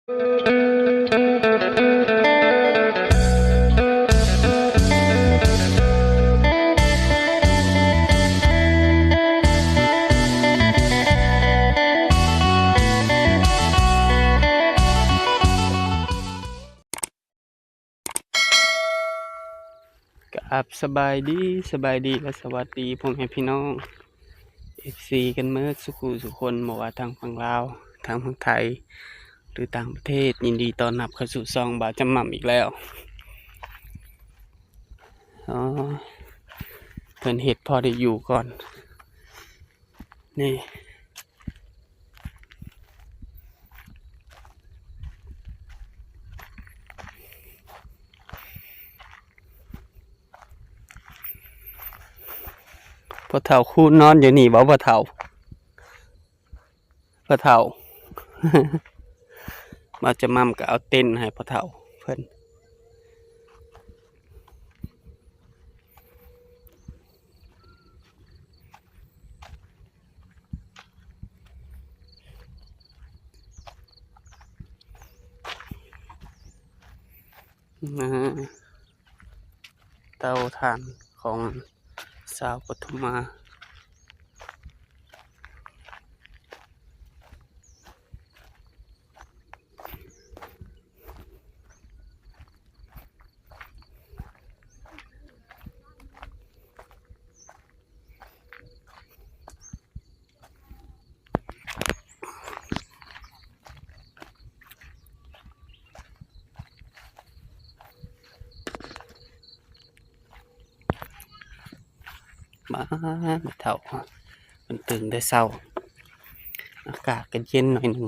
ครับสบายดีและสวัสดีพ่อแม่พี่น้อง FC กันเมื่อสุคนบอกว่าทางฝั่งลาวทางฝั่งไทยหรือต่างประเทศยินดีต้อนรับเข้าสู่ซองบ่าวจำหม่ำอีกแล้วเพิ่นเฮ็ดพอได้อยู่ก่อนนี่พอเฒ่าคู่นอนอยู่นี่บ่พอเฒ่า มาจะมั่มก็เอาเต้นให้พอเฒ่าเพิ่นเตาถ่านของสาวปทุมมาบ้านเฒ่ามันตื่นได้เศร้าอากาศก็เย็นหน่อยหนึ่ง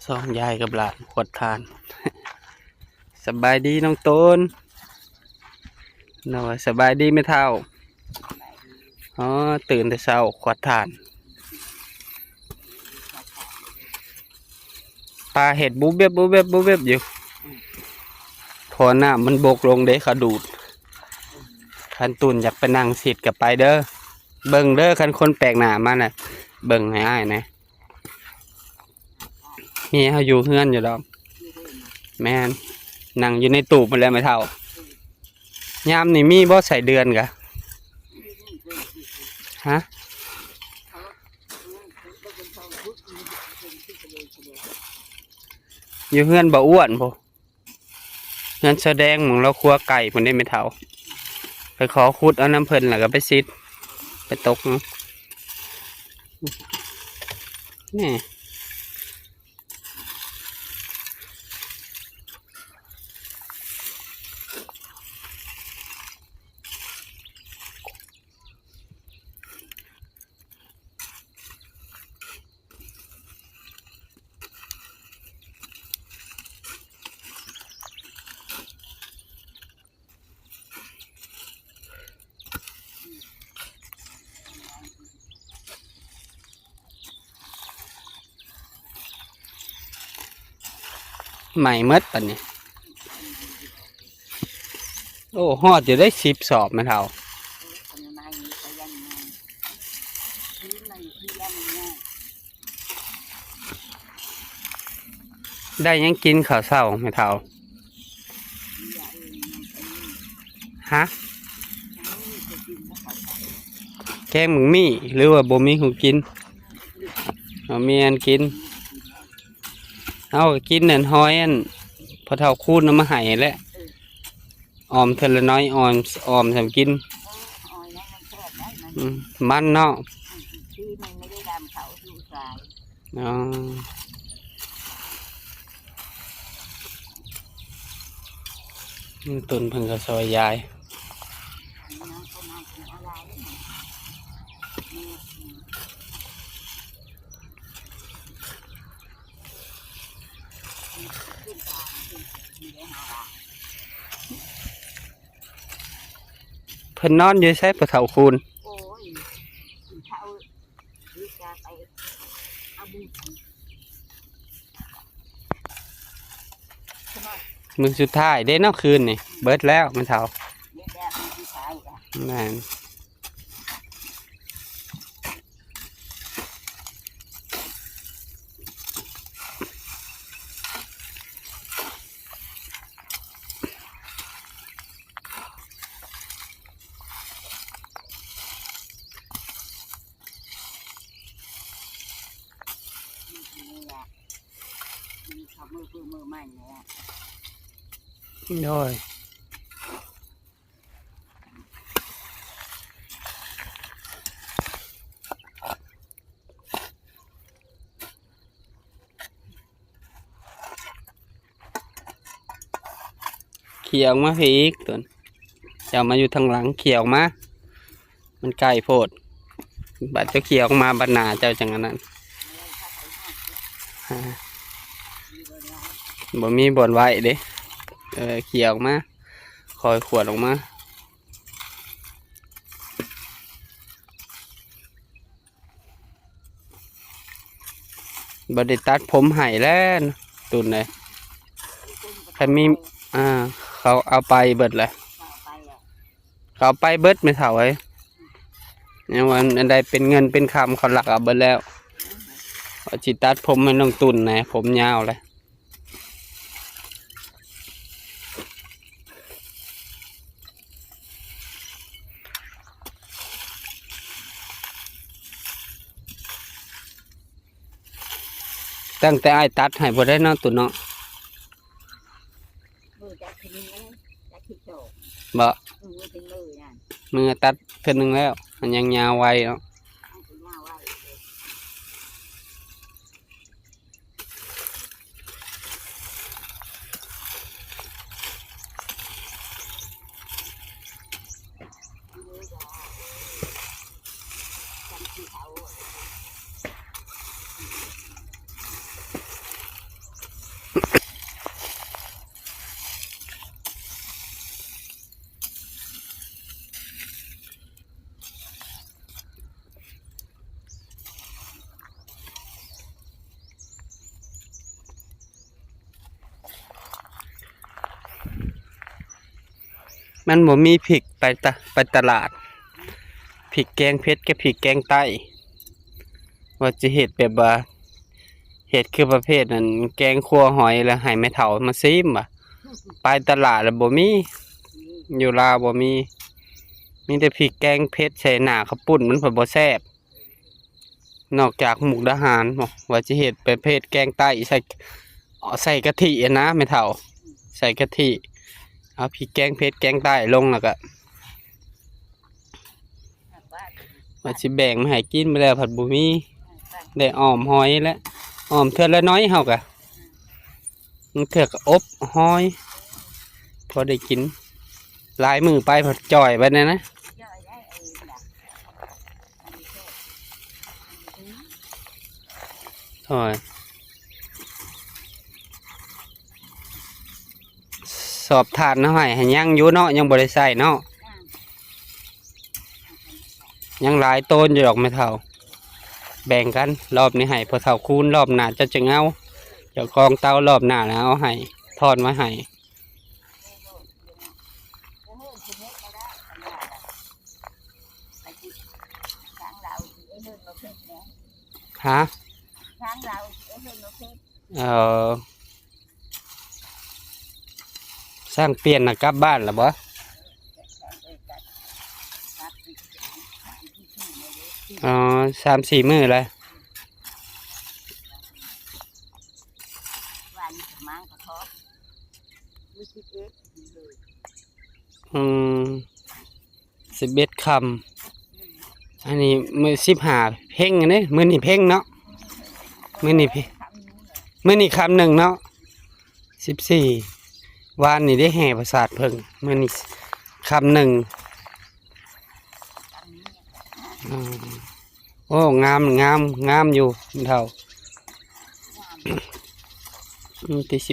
สองยายกับหลานขวดทาน สบายดีน้องต้นน้อยสบายดีไม่เท่าตื่นแต่เช้าขวดทานปลาเห็ดบูเบบอยู่พอหน้ามันบกลงเด้เขาดูดคันตุนอยากไปนั่งสิทธิ์กับไปเด้อเบิ่งเด้อคันคนแปลกหน้ามาน่ะเบิ่งให้อ้ายนะมีเขาอยู่เฮือนอยู่ดอกแม่นนั่งอยู่ในตู้มันแล้วไม่เท่ายามนี่มีบ่ใส่เดือนกะฮะอยู่เฮือนบ่อ้วนพอเฮือนแสดงหมองเราครัวไก่ผมได้ไม่เท่าไปขอขุดเอาน้ำเพิ่นแล้วก็ไปซิดไปตกนี่ใหม่เมดปันนี้โอ้ฮอดจะได้10 สอบไม่เท่าได้ยังกินข้าวเช้าไม่เท่าฮะแกงหมึงมี่หรือว่าบ่มีของกินมีอันกินเอากินนั่นห้อยอันพอเท่าคูณน้ำมาให้แหละออมเทละน้อยออมทำกินมันเนาะอ๋อตุนเพิ่งกระซอยยายเพิ่นนอนอยู่ใช้ปะเถาคูณ มือสุดท้ายได้เนอกคืนนี่เบิดแล้วมันเท่านั่นมือใหม่เนี่ยโดยเขี่ยออกมาพี่อีกตัวจะเอามาอยู่ทางหลังเขี่ยออกมามันใกล้โพดบัดเจ้าเขี่ยออกมาบัดหนาเจ้าจังนั้นบ่มีบ่อนไว้เด้เขี่ยออกมาคอยขวดออกมาบ่ได้ตัดผมให้แล้วตุนเลยใครมีเขาเอาไปเบิดเลยเขาเอาไปเบิดไม่เท่าไว้ยังวันอันใดเป็นเงินเป็นคำเขาหลักเอาเบิดแล้วจิตัดผมมันต้องตุนนะผมยาวเลยตั้งแต่ไอ้ตัดให้บ่ได้เนาะตุนเนาะบ่มือตัดเพิ่นนึงแล้วมันยังยาวไวเนาะมันบ่มีพริกไปตลาดพริกแกงเผ็ดกับพริกแกงใต้ว่าจะเห็ดแบบว่าเห็ดคือประเภทนั้นแกงคั่วหอยแล้วให้แม่เฒ่ามาซิมบ่ไปตลาดแล้วบ่มีอยู่ลาวบ่มีแต่พริกแกงเผ็ดใส่หน้าข้าวปุ้นมันเพิ่นบ่แซ่บนอกจากมุกดาหารว่าจะเห็ดประเภทแกงใต้ใส่กะทินะแม่เฒ่าใส่กะทิเอาพริกแกงเผ็ดแกงใต้ลงแล้วก็ว่าสิแบ่งมาให้กินไปแล้วผัดบุมีได้อ้อมหอยแล้วอ้อมเทื่อละน้อยเฮากะเทื่อก็อบหอยพอได้กินลายมือไปผัดจ่อยไปนะถอยสอบทานเนาะให้ยังอยู่เนาะยังบ่ได้ใส่เนาะยังหลายต้นอยู่ดอกไม่เท่าแบ่งกันรอบนี้ให้พอเท่าคูณรอบหน้าจะเอาเดี๋ยวกองเตารอบหน้าแล้วเอาให้ทอดมาให้ฮะสร้างเปลี่ยนนะกลับบ้านหรอบ่3-4 มื้อเลย11 คำอันนี้มื้อ15เพ่งนี่มื้อนี้เพ่งเนาะมื้อนี้คำหนึ่งเนาะ14วานนี่ได้แห่ประสาทเพิ่งมื้อนี้คำหนึ่งโอ้งามอยู่เท่าที่11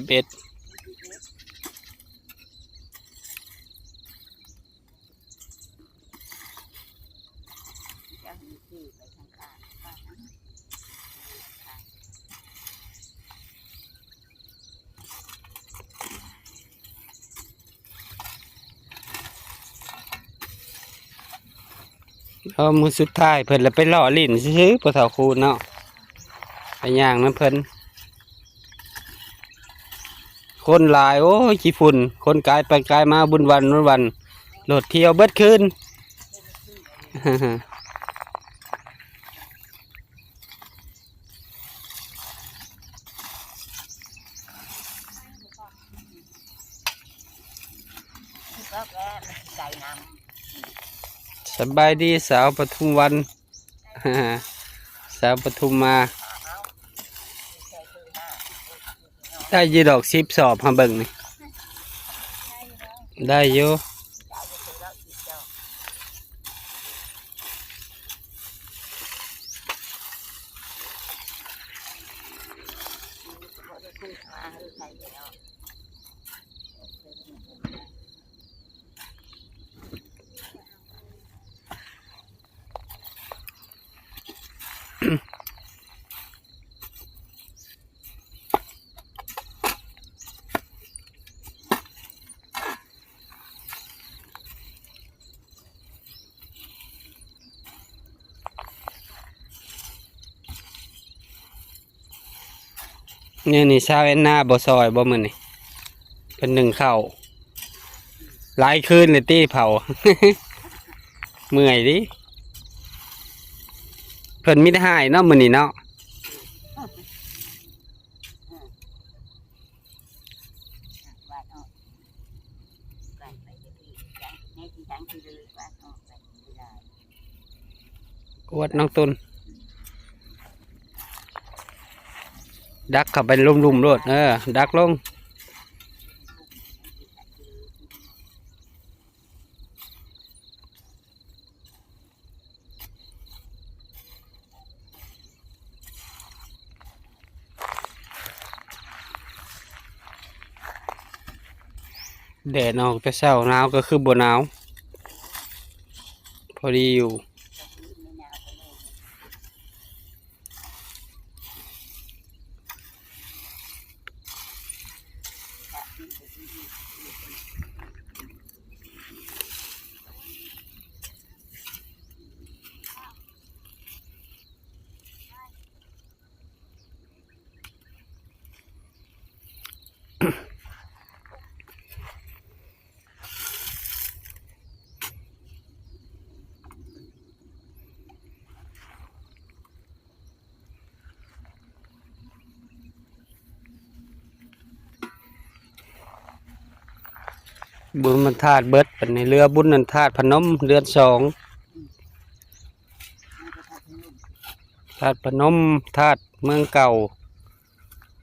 มื้อสุดท้ายเพิ่นละไปล่อลิ้นซื่อๆพ่อเฒ่าคูณเนาะไปย่างนำเพิ่นคนหลายโอ้ยขี้ฝุ่นคนกายไปกายมาบุญวันโหลดเที่ยวเบิดคืน ก็แก่ไก่น้ สบายดีสาวปทุมวัน สาวปทุมมาได้ยีดอก10 สอบมาเบิ่งนี่ได้อยู่เนี่ยนี่ชาวแอนนาบ่ซอยบ่มื้อนี่เป็นหนึ่งข้าวหลายคืนเลยตี้เผา เมื่อยดิเพิ่นมิได้หายเนาะมื้อนี้เนาะ ำว่าเอาไก่ไปที่จังในที่จังที่เลยว่าเอาไปไม่ได้ กวดน้องตุนดักเข้าไปลุ่มๆโลดดักลงแดดออกแต่เช้าหนาวก็คือบ่หนาวพอดีอยู่ ไม่หนาวไปเลยค่ะนี่เป็นที่ดีบุญมันธาตุเบิดเป็นในเรือบุญนันธาตุพนมเดือน2มันก็ทำให้นุ่ม ธาตุพนมธาตุเมืองเก่า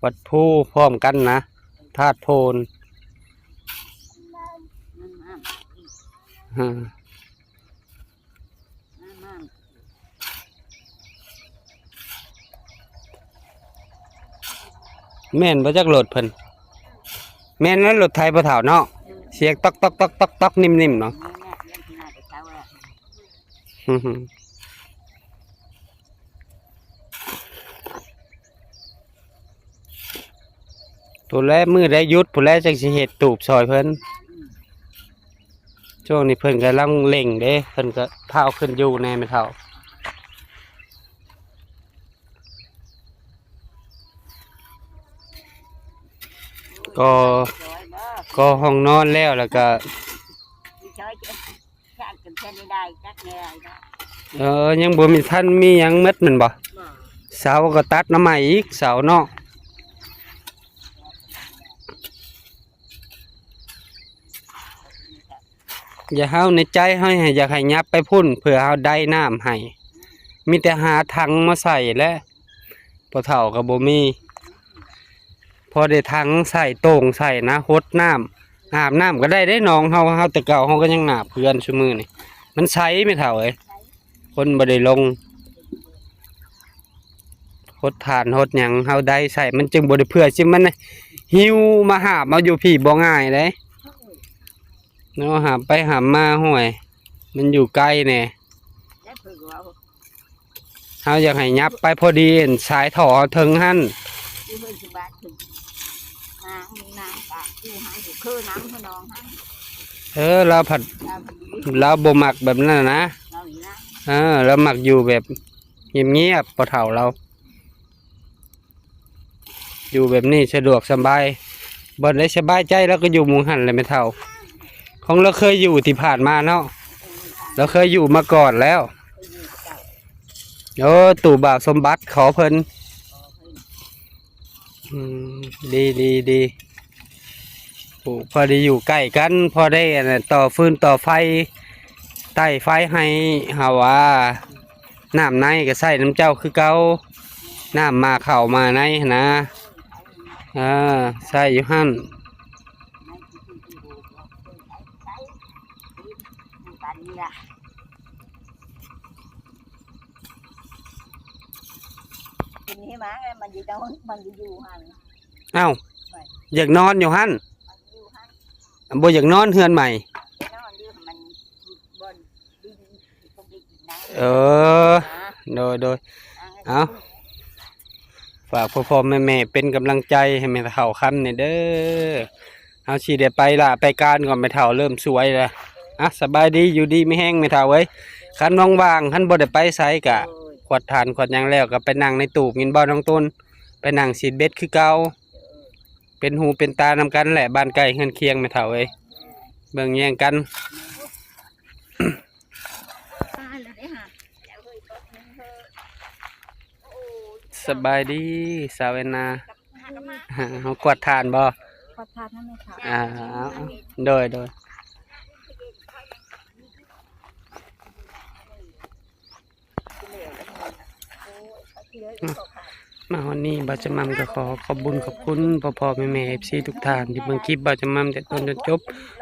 วัดผู้พร้อมกันนะธาตุโพน มันมาก อืม มันมาก แม่นบ่จักโหลดเพิ่นแม่นแล้วรถไทยบ่เฒ่าเนาะเสียงตอกตอกตอกตอกตอกนิ่มๆเนาะ นี่แม่เลี้ยงที่น่าจะเช้าแล้ว อื้อหือผู้แลมือได้หยุดผู้แลจังสิเฮ็ดตูบซอยเพิ่นช่วงนี้เพิ่นกำลังเร่งเด้เพิ่นก็พาเอาขึ้นอยู่แน่ไม่เท่าก็ จอยบ่ ก็ห้องนอนแล้วแล้วก็ พี่จอยจะชาติกันแค่ไม่ได้จักแน่ไอ้เนาะ ยังบ่มีทันมีหยังหมดแม่นบ่ บ่ เสาก็ตัดน้ำใหม่อีกเสาเนาะอย่าเฮาในใจเฮาให้อยากให้ยับไปพุ่นเพื่อเฮาได้น้ำให้มีแต่หาถังมาใส่แหละพอเฒ่าก็บ่มีพอได้ถังใส่โต่งใส่นะหดน้ำอาบน้ำก็ได้ได้น้องเฮาแต่เก่าเฮาก็ยังอาบเพื่อนซุมื้อนี่มันใช้ไม่เท่าเอ้ยคนบ่ได้ลงหดทานหดหยังเฮาได้ใส่มันจึงบ่ได้เพื่อสิมันหิวมาหาบมาอยู่พี่บ่ง่ายเด้เนาะหามไปหามมาห่วย มันอยู่ใกล้แน่ แล้วเพิ่นก็ว่า เฮาอยากให้ยับไปพอดีเห็นสายถอถึงหั่น ที่เพิ่นสิบาทถึงน้ำน้ำกะที่หางอยู่คือน้ำพนองหาง เราผัด เราพอดี เราบ่มักแบบนั้นนะ เราอีนะ แล้วมักอยู่แบบเงียบๆพอเฒ่าเรา อยู่แบบนี้สะดวกสบายบ่ได้สบายใจแล้วก็อยู่หมู่หันเลยไม่เฒ่า ของเราเคยอยู่ที่ผ่านมาเนาะเราเคยอยู่มาก่อนแล้วโอ้ตู่บ่าวสมบัติขอเพิ่นอืมดีโอ้พอได้อยู่ใกล้กันพอได้อันนั้นต่อฟืนต่อไฟใต้ไฟให้หาว่าน้ำในก็ใส่น้ำเจ้าคือเก่าน้ำมาเข้ามาในหั้นนะใส่อยู่หั่น ทีนี้มาไงมันอยู่ตรงมันอยู่หัน เอ้าอยากนอนอยู่หั่น มันอยู่หัน บ่อยากนอนเฮือนใหม่ นอนอยู่มันบนดินตรงดินนะ เออโดยเอาฝากพ่อๆแม่ๆเป็นกำลังใจให้แม่เฒ่าคำเนี่ยเด้อเอาสิได้ไปล่ะไปการก่อนแม่เฒ่าเริ่มสวยแล้วสบายดีอยู่ดีไม่แห้งแม่เฒ่าเอ้ยคันว่างๆคันบ่ได้ไปไสกะขวดทานขวดหยังแล้วก็ไปนั่งในตูบกินบ่น้องต้นไปนั่งสีดเบ็ดคือเก่าเป็นหูเป็นตานำกันแหละบ้านใกล้เฮือนเคียงแม่เฒ่าเอ้ยเบิ่งแย่งกันสบายดีสาวนา เขากวาดทานบ่ ขอทานนั่นเลยค่ะ โดยมาวันนี้บ่าวจะมั่มก็ขอบคุญขอบคุณพ่อแม่ FC ทุกท่านที่เบิ่งคลิปบ่าวจะมั่มแต่ต้นจนจบ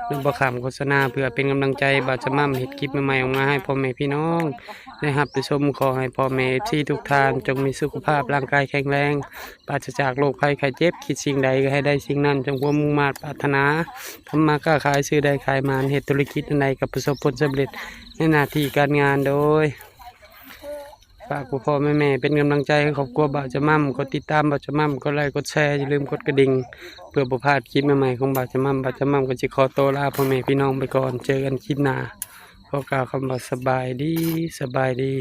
นึกบ่ขำโฆษณาเพื่อเป็นกำลังใจบ่าวจะมั่มเฮ็ดคลิปใหม่ๆออกมาให้พ่อแม่พี่น้องได้รับไปชมขอให้พ่อแม่ FC ทุกท่านจงมีสุขภาพร่างกายแข็งแรงปราศจากโรคภัยไข้เจ็บคิดสิ่งใดก็ให้ได้สิ่งนั้นจงความมุ่งมั่นปรารถนาทำมาค้าขายซื้อได้ขายมาเฮ็ดธุรกิจอันใดก็ประสบผลสำเร็จในหน้าที่การงานโดยฝากพ่อแม่เป็นกำลังใจให้ครอบครัวบ่าวจะมั่มกดติดตามบ่าวจะมั่มกดไลค์กดแชร์อย่าลืมกดกระดิ่งเพื่อบ่พลาดคลิปใหม่ๆของบ่าวจะมั่มก็สิขอตัวลาพ่อแม่พี่น้องไปก่อนเจอกันคลิปหน้าขอกล่าวคำว่าสบายดี